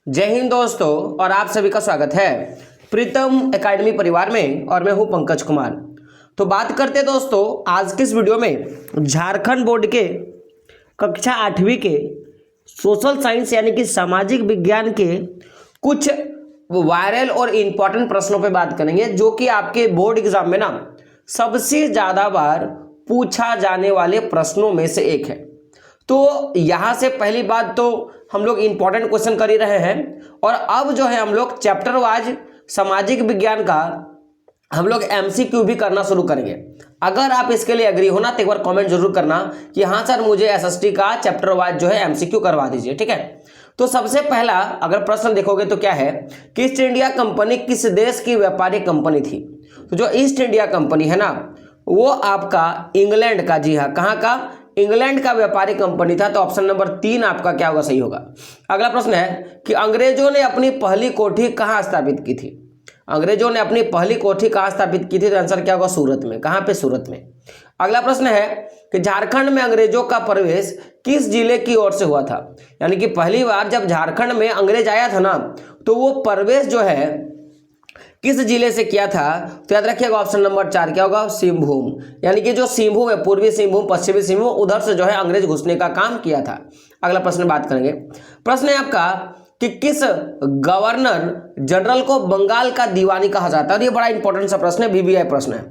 जय हिंद दोस्तों, और आप सभी का स्वागत है प्रीतम एकेडमी परिवार में। और मैं हूं पंकज कुमार। तो बात करते हैं दोस्तों आज के इस वीडियो में झारखंड बोर्ड के कक्षा 8वीं के सोशल साइंस यानी कि सामाजिक विज्ञान के कुछ वायरल और इम्पॉर्टेंट प्रश्नों पे बात करेंगे, जो कि आपके बोर्ड एग्जाम में ना सबसे ज़्यादा बार पूछा जाने वाले प्रश्नों में से एक है। तो यहाँ से पहली बात तो हम लोग इम्पॉर्टेंट क्वेश्चन कर ही रहे हैं, और अब जो है हम लोग चैप्टर वाइज सामाजिक विज्ञान का हम लोग एमसीक्यू भी करना शुरू करेंगे। अगर आप इसके लिए एग्री हो ना तो एक बार कमेंट जरूर करना कि हाँ सर मुझे एसएसटी का चैप्टर वाइज जो है एमसीक्यू करवा दीजिए, ठीक है। तो सबसे पहला अगर प्रश्न देखोगे तो क्या है कि ईस्ट इंडिया कंपनी किस देश की व्यापारिक कंपनी थी। तो जो ईस्ट इंडिया कंपनी है ना वो आपका इंग्लैंड का, जी हाँ, कहाँ का, इंग्लैंड का व्यापारिक कंपनी था। तो ऑप्शन नंबर 3 आपका क्या होगा, सही होगा। अगला प्रश्न है कि अंग्रेजों ने अपनी पहली कोठी कहाँ स्थापित की थी। अंग्रेजों ने अपनी पहली कोठी कहाँ स्थापित की थी, तो आंसर क्या होगा, सूरत में। कहाँ पे, सूरत में। अगला प्रश्न है कि झारखंड में अंग्रेजों का प्रवेश किस जिले की ओर से हुआ था। यानी कि पहली बार जब झारखंड में अंग्रेज आया था ना तो वो प्रवेश जो है किस जिले से किया था, तो याद रखिएगा ऑप्शन नंबर 4 क्या होगा, सिंहभूम। यानी कि जो सिंहभूम है, पूर्वी सिंहभूम, पश्चिमी सिंहभूम, उधर से जो है अंग्रेज घुसने का काम किया था। अगला प्रश्न बात करेंगे। प्रश्न है आपका कि किस गवर्नर जनरल को बंगाल का दीवानी कहा जाता है। और ये बड़ा इंपॉर्टेंट सा प्रश्न है, बीबीआई प्रश्न है।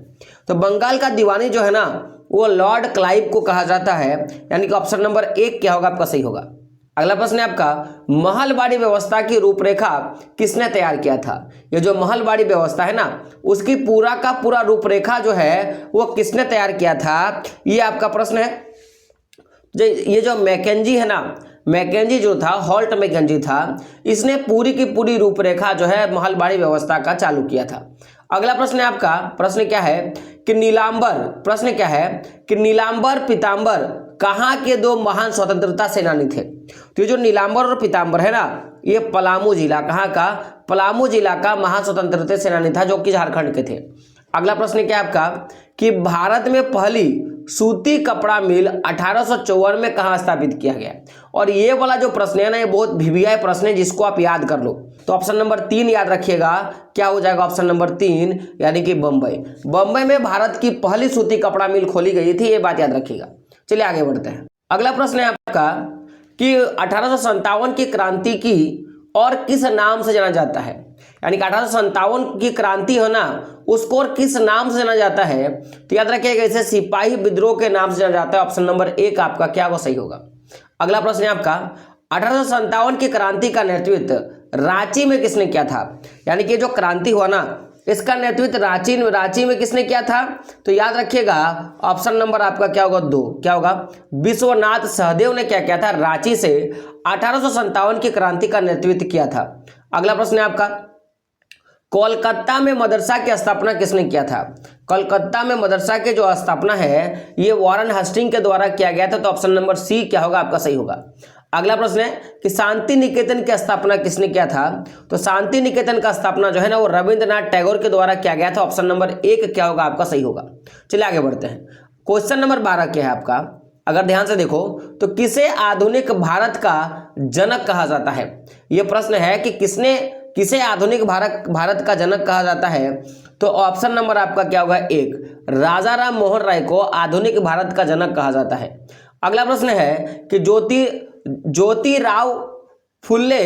तो बंगाल का दीवानी जो है ना वो लॉर्ड क्लाइव को कहा जाता है। यानी कि ऑप्शन नंबर 1 क्या होगा आपका, सही होगा। अगला प्रश्न है आपका महलबाड़ी व्यवस्था की रूपरेखा किसने तैयार किया था। ये जो महलबाड़ी व्यवस्था है ना उसकी पूरा का पूरा रूपरेखा जो है वो किसने तैयार किया था, ये आपका प्रश्न है। ये जो मैकेंजी है ना, मैकेंजी जो था, हॉल्ट मैकेंजी था, इसने पूरी की पूरी रूपरेखा जो है महलबाड़ी व्यवस्था का चालू किया था। अगला प्रश्न है आपका, प्रश्न क्या है कि नीलांबर, प्रश्न क्या है कि नीलांबर पीतांबर कहाँ के दो महान स्वतंत्रता सेनानी थे। तो ये जो नीलांबर और पीतांबर है ना ये पलामू जिला, कहाँ का, पलामू जिला का महान स्वतंत्रता सेनानी था, जो कि झारखंड के थे। अगला प्रश्न क्या है आपका कि भारत में पहली सूती कपड़ा मिल 1854 में कहाँ स्थापित किया गया। और ये वाला जो प्रश्न है ना ये बहुत वीवीआई प्रश्न है, जिसको आप याद कर लो। तो ऑप्शन नंबर 3 याद रखिएगा, क्या हो जाएगा ऑप्शन नंबर 3, यानी कि बम्बई। बम्बई में भारत की पहली सूती कपड़ा मिल खोली गई थी, ये बात याद रखिएगा। चलिए आगे बढ़ते हैं। अगला प्रश्न है आपका कि 1857 की क्रांति की और किस नाम से जाना जाता है। यानी कि 1857 की क्रांति है ना उसको और किस नाम से जाना जाता है, तो याद रखिएगा इसे सिपाही विद्रोह के नाम से जाना जाता है। ऑप्शन नंबर 1 आपका क्या होगा, सही होगा। अगला प्रश्न है आपका 1857 की क्रांति का नेतृत्व रांची में किसने किया था। यानी कि जो क्रांति हुआ ना इसका नेतृत्व रांची में किसने किया था, तो याद रखिएगा ऑप्शन नंबर आपका क्या होगा, 2 क्या होगा, विश्वनाथ सहदेव ने क्या किया था, रांची से 1857 की क्रांति का नेतृत्व किया था। अगला प्रश्न है आपका कोलकाता में मदरसा की स्थापना किसने किया था। कोलकाता में मदरसा के जो स्थापना है ये वॉरेन हेस्टिंग के द्वारा किया गया था। तो ऑप्शन नंबर सी क्या होगा आपका, सही होगा। अगला प्रश्न है कि शांति निकेतन की स्थापना किसने किया था। तो शांति निकेतन का स्थापना जो है ना वो रविंद्रनाथ टैगोर के द्वारा किया गया था। ऑप्शन नंबर 1 क्या होगा आपका, सही होगा। चलिए आगे बढ़ते हैं। क्वेश्चन नंबर 12 क्या है आपका, अगर ध्यान से देखो तो किसे आधुनिक भारत का जनक कहा जाता है। यह प्रश्न है कि किसे आधुनिक भारत का जनक कहा जाता है। तो ऑप्शन नंबर आपका क्या होगा, 1, राजा राम मोहन राय को आधुनिक भारत का जनक कहा जाता है। अगला प्रश्न है कि ज्योतिराव फुल्ले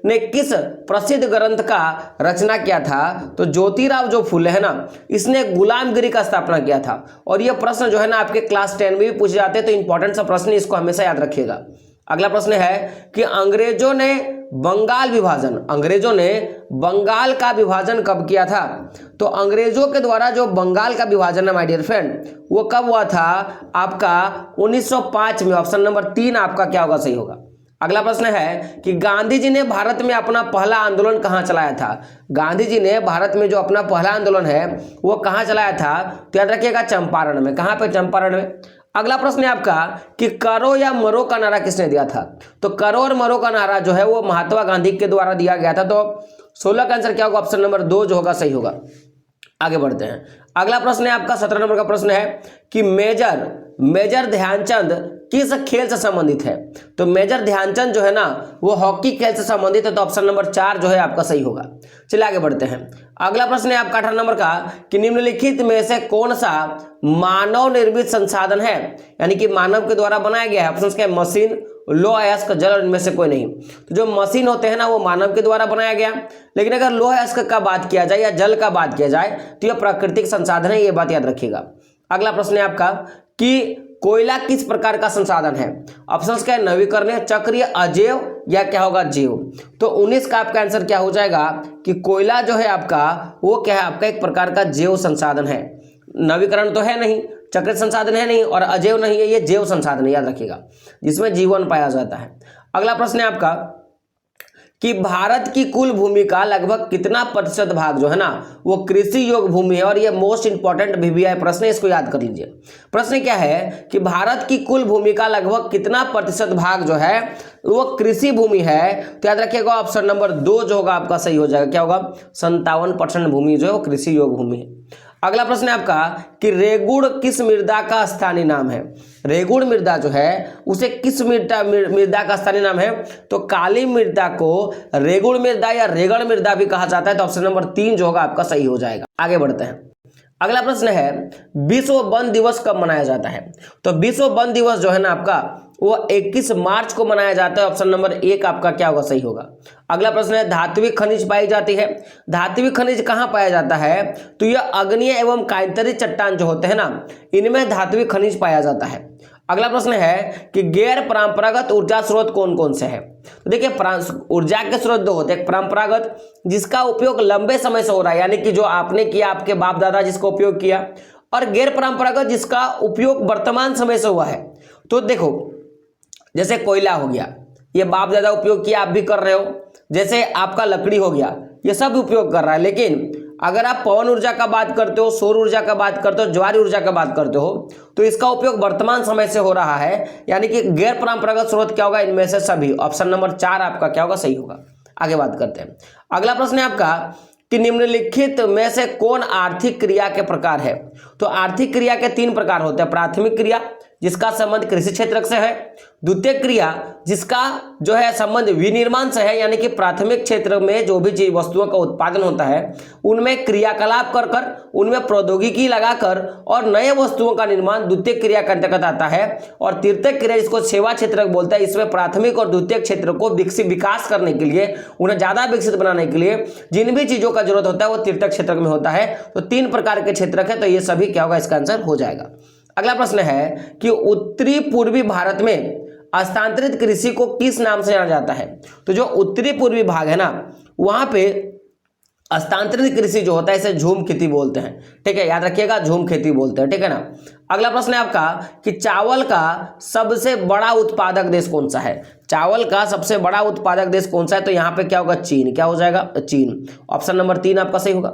ने किस प्रसिद्ध ग्रंथ का रचना किया था। तो ज्योतिराव जो फुल्ले है ना इसने गुलामगिरी का स्थापना किया था। और यह प्रश्न जो है ना आपके क्लास 10 में भी पूछे जाते हैं, तो इंपॉर्टेंट सा प्रश्न, इसको हमेशा याद रखिएगा। अगला प्रश्न है कि अंग्रेजों ने बंगाल का विभाजन कब किया था। तो अंग्रेजों के द्वारा जो बंगाल का विभाजन है माय डियर फ्रेंड वो कब हुआ था आपका 1905 में। ऑप्शन नंबर 3 आपका क्या होगा, सही होगा। अगला प्रश्न है कि गांधी जी ने भारत में अपना पहला आंदोलन कहाँ चलाया था। गांधी जी ने भारत में जो अपना पहला आंदोलन है वो कहाँ चलाया था, तो याद रखिएगा चंपारण में। कहाँ पे, चंपारण में। अगला प्रश्न है आपका कि करो या मरो का नारा किसने दिया था। तो करो और मरो का नारा जो है वो महात्मा गांधी के द्वारा दिया गया था। तो 16 का आंसर क्या होगा, ऑप्शन नंबर 2 जो होगा, सही होगा। आगे बढ़ते हैं। अगला प्रश्न है आपका 17 नंबर का प्रश्न है कि मेजर ध्यानचंद किस खेल से संबंधित है? तो मेजर ध्यानचंद जो है ना वो हॉकी खेल से संबंधित है, तो ऑप्शन नंबर 4 जो है आपका सही होगा। चलिए आगे बढ़ते हैं। अगला प्रश्न है आपका 18 नंबर का कि निम्नलिखित में से कौन सा मानव निर्मित संसाधन है, यानी कि मानव के द्वारा बनाया गया है? ऑप्शन क्या है? मशीन, लौह अयस्क, जल, और इनमें से कोई नहीं। तो जो मशीन होते हैं ना वो मानव के द्वारा बनाया गया, लेकिन अगर लौह अयस्क का बात किया जाए या जल का बात किया जाए तो यह प्राकृतिक संसाधन है, ये बात याद रखिएगा। अगला प्रश्न है आपका कि कोयला किस प्रकार का संसाधन है? ऑप्शंस क्या है? नवीकरणीय, चक्रीय, अजैव, या क्या होगा? जैव। तो 19 का आपका आंसर क्या हो जाएगा कि कोयला जो है आपका वो क्या है? आपका एक प्रकार का जैव संसाधन है। नवीकरण तो है नहीं, चक्रीय संसाधन है नहीं, और अजैव नहीं है, ये जैव संसाधन है, याद रखिएगा, जिसमें जीवन पाया जाता है। अगला प्रश्न है आपका कि भारत की कुल भूमि का लगभग कितना प्रतिशत भाग जो है ना वो कृषि योग्य भूमि है, और ये मोस्ट इंपॉर्टेंट VVI प्रश्न है, इसको याद कर लीजिए। प्रश्न क्या है कि भारत की कुल भूमि का लगभग कितना प्रतिशत भाग जो है वो कृषि भूमि है? तो याद रखिएगा ऑप्शन नंबर 2 जो होगा आपका सही हो जाएगा। क्या होगा? 57% भूमि जो है वो कृषि योग्य भूमि है। अगला प्रश्न है आपका कि रेगुड़ किस मृदा का स्थानीय नाम है? रेगुड़ मृदा जो है उसे किस मृदा का स्थानीय नाम है? तो काली मृदा को रेगुड़ मृदा या रेगड़ मृदा भी कहा जाता है, तो ऑप्शन नंबर 3 जो होगा आपका सही हो जाएगा। आगे बढ़ते हैं। अगला प्रश्न है विश्व वन दिवस कब मनाया जाता है? तो विश्व वन दिवस जो है ना आपका वो 21 मार्च को मनाया जाता है, ऑप्शन नंबर 1 आपका क्या होगा? सही होगा। अगला प्रश्न है धात्विक खनिज पाई जाती है। धात्विक खनिज कहाँ पाया जाता है? तो यह अग्नीय एवं कांतरी चट्टान जो होते हैं ना इनमें धात्विक खनिज पाया जाता है। अगला प्रश्न है कि गैर परंपरागत ऊर्जा स्रोत कौन कौन से हैं? तो देखिए ऊर्जा के स्रोत दो होते हैं, एक परंपरागत जिसका उपयोग लंबे समय से हो रहा है, यानी कि जो आपने किया, आपके बाप दादा जिसका उपयोग किया, और गैर परंपरागत जिसका उपयोग वर्तमान समय से हुआ है। तो देखो जैसे कोयला हो गया, ये बाप दादा उपयोग किया, आप भी कर रहे हो। जैसे आपका लकड़ी हो गया, ये सब उपयोग कर रहा है। लेकिन अगर आप पवन ऊर्जा का बात करते हो, सौर ऊर्जा का बात करते हो, ज्वारी ऊर्जा का बात करते हो, तो इसका उपयोग वर्तमान समय से हो रहा है, यानी कि गैर परंपरागत स्रोत क्या होगा? इनमें से सभी। ऑप्शन नंबर 4 आपका क्या होगा? सही होगा। आगे बात करते हैं। अगला प्रश्न है आपका कि निम्नलिखित में से कौन आर्थिक क्रिया के प्रकार है? तो आर्थिक क्रिया के 3 प्रकार होते हैं। प्राथमिक क्रिया जिसका संबंध कृषि क्षेत्र से है, द्वितीयक क्रिया जिसका जो है संबंध विनिर्माण से है, यानी कि प्राथमिक क्षेत्र में जो भी चीज वस्तुओं का उत्पादन होता है उनमें क्रियाकलाप कर कर, उनमें प्रौद्योगिकी लगाकर और नए वस्तुओं का निर्माण द्वितीयक क्रिया के अंतर्गत आता है। और तृतीयक क्रिया जिसको सेवा क्षेत्र बोलता है, इसमें प्राथमिक और द्वितीयक क्षेत्र को विकास करने के लिए, उन्हें ज्यादा विकसित बनाने के लिए जिन भी चीजों का जरूरत होता है वो तृतीयक क्षेत्र में होता है। तो 3 प्रकार के क्षेत्र है, तो ये सभी क्या होगा? इसका आंसर हो जाएगा। अगला प्रश्न है कि उत्तरी पूर्वी भारत में हस्तांतरित कृषि को किस नाम से जाना जाता है? तो जो उत्तरी पूर्वी भाग है ना वहां पे हस्तांतरित कृषि जो होता है इसे झूम खेती बोलते हैं। ठीक है, याद रखिएगा, झूम खेती बोलते हैं। ठीक है ना। अगला प्रश्न है आपका कि चावल का सबसे बड़ा उत्पादक देश कौन सा है? चावल का सबसे बड़ा उत्पादक देश कौन सा है? तो यहाँ पे क्या होगा? चीन। क्या हो जाएगा? चीन। ऑप्शन नंबर 3 आपका सही होगा।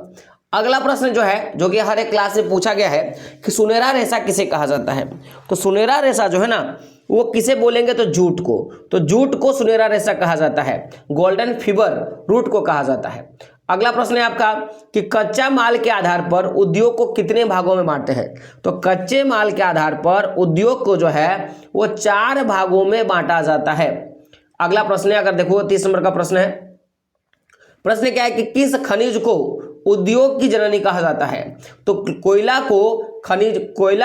अगला प्रश्न जो है, जो कि हर एक क्लास में पूछा गया है कि सुनहरा रेशा किसे कहा जाता है? तो सुनहरा रेशा जो है ना वो किसे बोलेंगे? तो जूट को। तो जूट को सुनहरा रेशा कहा जाता है। गोल्डन फीवर रूट को कहा जाता है। अगला प्रश्न है आपका कि कच्चा माल के आधार पर उद्योग को कितने भागों में बांटते हैं? तो कच्चे माल के आधार पर उद्योग को जो है वो 4 भागों में बांटा जाता है। अगला प्रश्न है, अगर देखो 30 नंबर का प्रश्न है। प्रश्न क्या है कि किस खनिज को उद्योग की जननी कहा जाता है? तो कोयला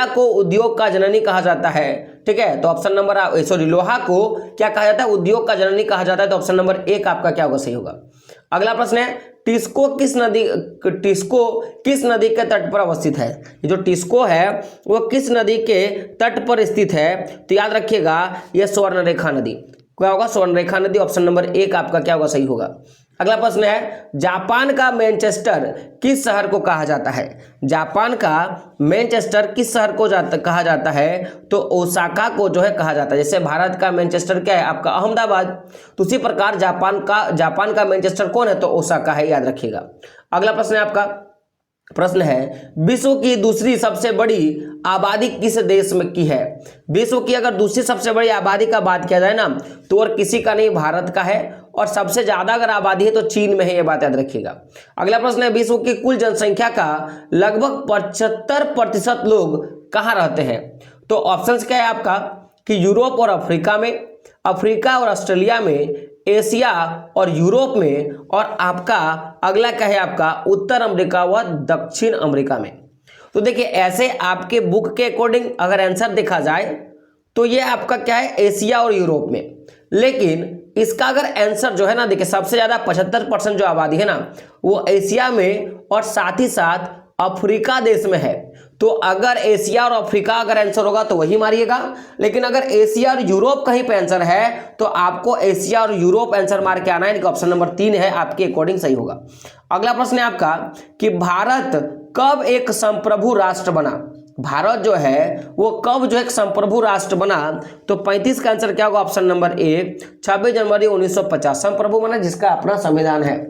को उद्योग का जननी कहा जाता है। ठीक है, तो ऑप्शन नंबर लोहा को क्या कहा जाता है? उद्योग का जननी कहा जाता है। तो ऑप्शन नंबर 1 आपका क्या होगा? सही होगा। अगला प्रश्न है टिस्को किस नदी के तट पर अवस्थित है? ये जो टिस्को है वो किस नदी के तट पर स्थित है? तो याद रखिएगा ये स्वर्णरेखा नदी। क्या होगा? स्वर्णरेखा नदी। ऑप्शन नंबर 1 आपका क्या होगा? सही होगा। अगला प्रश्न है जापान का मैनचेस्टर किस शहर को कहा जाता है? जापान का मैनचेस्टर किस शहर को कहा जाता है? तो ओसाका को जो है कहा जाता है। जैसे भारत का मैनचेस्टर क्या है? आपका अहमदाबाद। तो उसी प्रकार जापान का मैनचेस्टर कौन है? तो ओसाका है, याद रखिएगा। अगला प्रश्न है आपका, प्रश्न है विश्व की दूसरी सबसे बड़ी आबादी किस देश में की है? विश्व की अगर दूसरी सबसे बड़ी आबादी का बात किया जाए ना तो और किसी का नहीं, भारत का है। और सबसे ज्यादा अगर आबादी है तो चीन में है, ये बात याद रखिएगा। अगला प्रश्न है विश्व की कुल जनसंख्या का लगभग 75% लोग कहाँ रहते हैं? तो ऑप्शंस क्या है आपका? कि यूरोप और अफ्रीका में, अफ्रीका और ऑस्ट्रेलिया में, एशिया और यूरोप में, और आपका अगला क्या है आपका उत्तर अमेरिका व दक्षिण अमेरिका में। तो देखिए ऐसे आपके बुक के अकॉर्डिंग अगर आंसर देखा जाए तो ये आपका क्या है एशिया और यूरोप में, लेकिन इसका अगर आंसर जो है ना देखिए सबसे ज्यादा 75% जो आबादी है ना वो एशिया में और साथ ही साथ अफ्रीका देश में है। तो अगर एशिया और अफ्रीका अगर आंसर होगा तो वही मारिएगा, लेकिन अगर एशिया और यूरोप कहीं पे आंसर है तो आपको एशिया और यूरोप आंसर मार के आना है, ऑप्शन नंबर 3 है आपके अकॉर्डिंग सही होगा। अगला प्रश्न है आपका कि भारत कब एक संप्रभु राष्ट्र बना। भारत जो है वो कब जो एक संप्रभु राष्ट्र बना, तो 35 का आंसर क्या होगा ऑप्शन नंबर ए 26 जनवरी 1950 संप्रभु बना जिसका अपना संविधान है।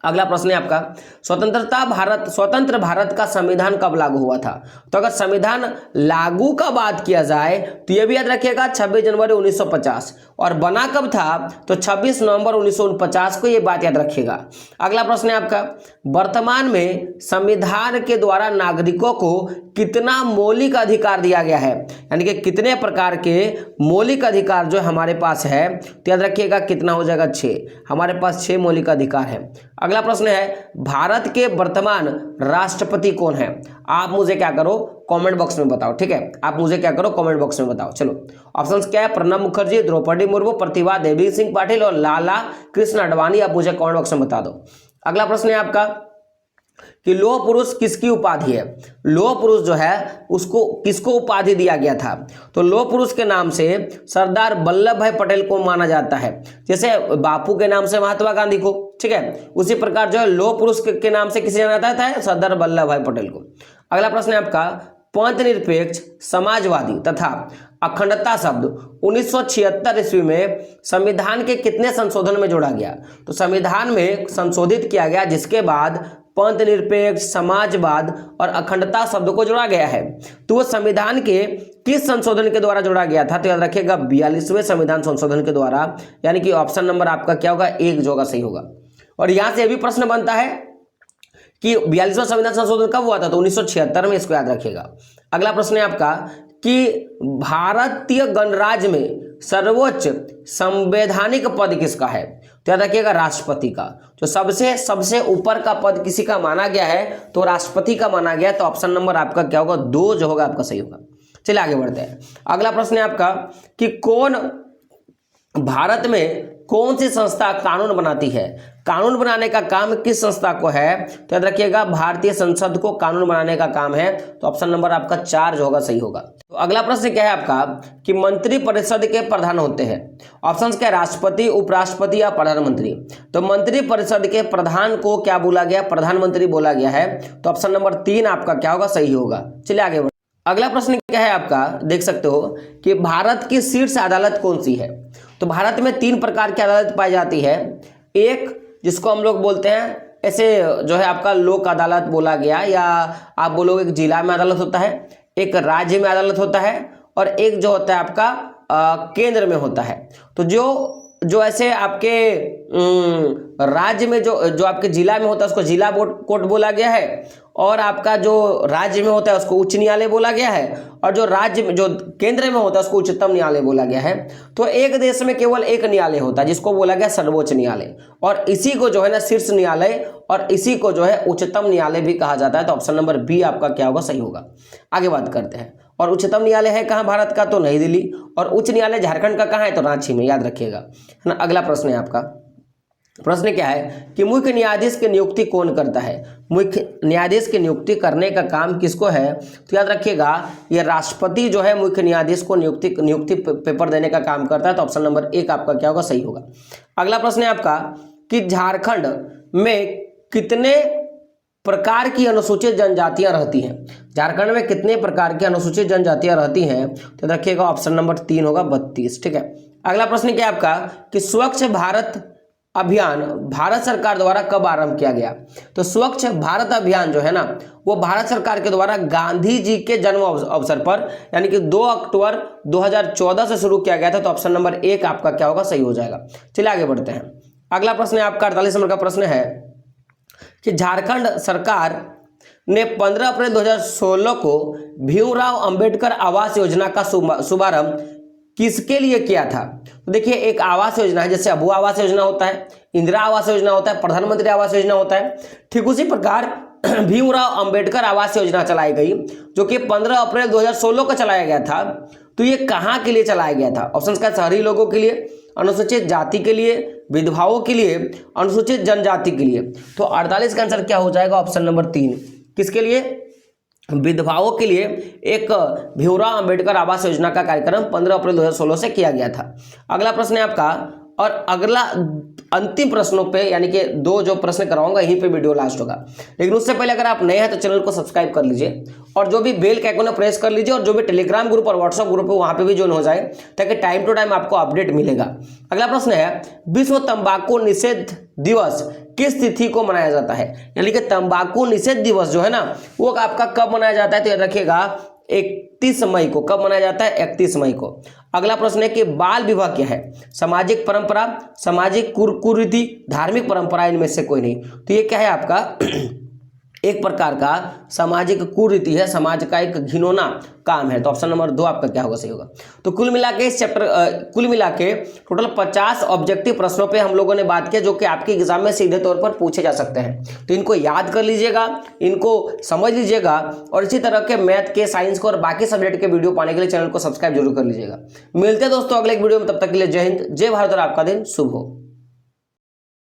अगला प्रश्न है आपका स्वतंत्र भारत का संविधान कब लागू हुआ था। तो अगर संविधान लागू का बात किया जाए तो यह भी याद रखिएगा 26 जनवरी 1950, और बना कब था तो 26 नवंबर 1949 को, यह बात याद रखिएगा। अगला प्रश्न है आपका वर्तमान में संविधान के द्वारा नागरिकों को कितना मौलिक अधिकार दिया गया है, यानी कि कितने प्रकार के मौलिक अधिकार जो हमारे पास है, तो याद रखिएगा कितना हो जाएगा 6, हमारे पास 6 मौलिक अधिकार है। अगला प्रश्न है भारत के वर्तमान राष्ट्रपति कौन है। आप मुझे क्या करो कमेंट बॉक्स में बताओ, ठीक है, आप मुझे क्या करो कमेंट बॉक्स में बताओ। चलो ऑप्शंस क्या है, प्रणब मुखर्जी, द्रौपदी मुर्मू, प्रतिभा देवी सिंह पाटिल और लाला कृष्ण आडवाणी। आप मुझे कमेंट बॉक्स में बता दो। अगला प्रश्न है आपका कि लौह पुरुष किसकी उपाधि है। लौह पुरुष जो है उसको किसको उपाधि दिया गया था, तो लौह पुरुष के नाम से सरदार वल्लभ भाई पटेल को माना जाता है, जैसे बापू के नाम से महात्मा गांधी को, ठीक है, उसी प्रकार जो है लौह पुरुष के नाम से किसे जाना जाता है, सरदार वल्लभ भाई पटेल को। अगला प्रश्न है आपका पंथ निरपेक्ष समाजवादी तथा अखंडता शब्द 1976 ईस्वी में संविधान के कितने संशोधन में जोड़ा गया। तो संविधान में संशोधित किया गया जिसके बाद पंथ निरपेक्ष समाजवाद और अखंडता शब्द को जोड़ा गया है। तो वो संविधान के किस संशोधन के द्वारा जोड़ा गया था, तो याद रखिएगा 42वें संविधान संशोधन के द्वारा, यानी कि ऑप्शन नंबर आपका क्या होगा 1 जो होगा सही होगा। और यहां से भी प्रश्न बनता है कि 42वां संविधान संशोधन कब हुआ था, तो 1976 में, इसको याद रखिएगा। अगला प्रश्न है आपका कि भारतीय गणराज्य में सर्वोच्च संवैधानिक पद किसका है, तो याद रखिएगा राष्ट्रपति का। जो सबसे ऊपर का पद किसी का माना गया है तो राष्ट्रपति का माना गया, तो ऑप्शन नंबर आपका क्या होगा 2 जो होगा आपका सही होगा। चलिए आगे बढ़ते हैं। अगला प्रश्न है आपका कि भारत में कौन सी संस्था कानून बनाती है। कानून बनाने का काम किस संस्था को है, तो याद रखिएगा भारतीय संसद को कानून बनाने का काम है, तो ऑप्शन नंबर आपका 4 जो होगा सही होगा। तो अगला प्रश्न क्या है आपका कि मंत्री परिषद के प्रधान होते हैं। ऑप्शंस क्या है, राष्ट्रपति, उपराष्ट्रपति या प्रधानमंत्री। तो मंत्री परिषद के प्रधान को क्या बोला गया, प्रधानमंत्री बोला गया है, तो ऑप्शन नंबर 3 आपका क्या होगा सही होगा। चलिए आगे बढ़ते। अगला प्रश्न क्या है आपका, देख सकते हो कि भारत की शीर्ष अदालत कौन सी है। तो भारत में 3 प्रकार की अदालत पाई जाती है। एक जिसको हम लोग बोलते हैं ऐसे जो है आपका लोक अदालत बोला गया, या आप बोलोगे एक जिला में अदालत होता है, एक राज्य में अदालत होता है, और एक जो होता है आपका केंद्र में होता है। तो जो ऐसे आपके राज्य में जो आपके जिला में होता है उसको जिला कोर्ट बोला गया है, और आपका जो राज्य में होता है उसको उच्च न्यायालय बोला गया है, और जो राज्य में जो केंद्र में होता है उसको उच्चतम न्यायालय बोला गया है। तो एक देश में केवल एक न्यायालय होता है जिसको बोला गया सर्वोच्च न्यायालय, और इसी को जो है ना शीर्ष न्यायालय और इसी को जो है उच्चतम न्यायालय भी कहा जाता है। तो ऑप्शन नंबर बी आपका क्या होगा सही होगा। आगे बात करते हैं। और उच्चतम न्यायालय है कहाँ भारत का, तो नई दिल्ली, और उच्च न्यायालय झारखंड का कहाँ है, तो रांची में, याद रखिएगा, है ना। अगला प्रश्न है आपका, प्रश्न क्या है कि मुख्य न्यायाधीश की नियुक्ति कौन करता है। मुख्य न्यायाधीश की नियुक्ति करने का काम किसको है, तो याद रखिएगा ये राष्ट्रपति जो है मुख्य न्यायाधीश को नियुक्ति पेपर देने का काम करता है। तो ऑप्शन नंबर 1 आपका क्या होगा सही होगा। अगला प्रश्न है आपका कि झारखंड में कितने प्रकार की अनुसूचित जनजातियां रहती हैं। झारखंड में कितने प्रकार की अनुसूचित जनजातियां रहती हैं, तो रखिएगा ऑप्शन नंबर 3 होगा 32, ठीक है। अगला प्रश्न क्या है आपका कि स्वच्छ भारत अभियान भारत सरकार द्वारा कब आरंभ किया गया। तो स्वच्छ भारत अभियान जो है ना वो भारत सरकार के द्वारा गांधी जी के जन्म अवसर पर यानी कि 2 अक्टूबर 2014 से शुरू किया गया था। तो ऑप्शन नंबर 1 आपका क्या होगा सही हो जाएगा। चलिए आगे बढ़ते हैं। अगला प्रश्न है आपका 48 नंबर का प्रश्न है कि झारखंड सरकार ने 15 अप्रैल 2016 को भीमराव अंबेडकर आवास योजना का शुभारंभ किसके लिए किया था? तो देखिए एक आवास योजना है, जैसे अबू आवास योजना होता है, इंदिरा आवास योजना होता है, प्रधानमंत्री आवास योजना होता है, ठीक उसी प्रकार भीमराव अंबेडकर आवास योजना चलाई गई जो कि 15 अप्रैल 2016 को चलाया गया था। तो ये कहाँ के लिए चलाया गया था? ऑप्शन का शहरी लोगों के लिए, अनुसूचित जाति के लिए, विधवाओं के लिए, अनुसूचित जनजाति के लिए। तो 48 का आंसर क्या हो जाएगा? Option number 3। किसके लिए? विधवाओं के लिए एक भीमराव अंबेडकर आवास योजना का कार्यक्रम 15 अप्रैल 2016 से किया गया था। अगला प्रश्न है आपका, और अगला अंतिम प्रश्नों पे यानी कि 2 जो प्रश्न कराऊंगा यहीं पे वीडियो लास्ट होगा। लेकिन उससे पहले अगर आप नए हैं तो चैनल को सब्सक्राइब कर लीजिए और जो भी बेल का आइकन है प्रेस कर लीजिए, और जो भी टेलीग्राम ग्रुप और व्हाट्सएप ग्रुप है वहां पे भी ज्वाइन हो जाए ताकि टाइम टू टाइम आपको अपडेट मिलेगा। अगला प्रश्न है, विश्व तंबाकू निषेध दिवस किस तिथि को मनाया जाता है? यानी कि तंबाकू निषेध दिवस जो है ना वो आपका कब मनाया जाता है? तो याद रखिएगा 31 मई को। कब मनाया जाता है? 31 मई को। अगला प्रश्न है कि बाल विवाह क्या है? सामाजिक परंपरा, सामाजिक कुरीति, धार्मिक परंपरा, इनमें से कोई नहीं। तो ये क्या है आपका एक प्रकार का सामाजिक कुरीति है, समाज का एक घिनौना काम है। तो ऑप्शन नंबर 2 आपका क्या होगा? सही होगा। तो कुल मिला के इस चैप्टर कुल मिला के टोटल 50 ऑब्जेक्टिव प्रश्नों पे हम लोगों ने बात की जो कि आपके एग्जाम में सीधे तौर पर पूछे जा सकते हैं। तो इनको याद कर लीजिएगा, इनको समझ लीजिएगा, और इसी तरह के मैथ के, साइंस को और बाकी सब्जेक्ट के वीडियो पाने के लिए चैनल को सब्सक्राइब जरूर कर लीजिएगा। मिलते हैं दोस्तों अगले एक वीडियो में, तब तक के लिए जय हिंद, जय भारत और आपका दिन शुभ हो।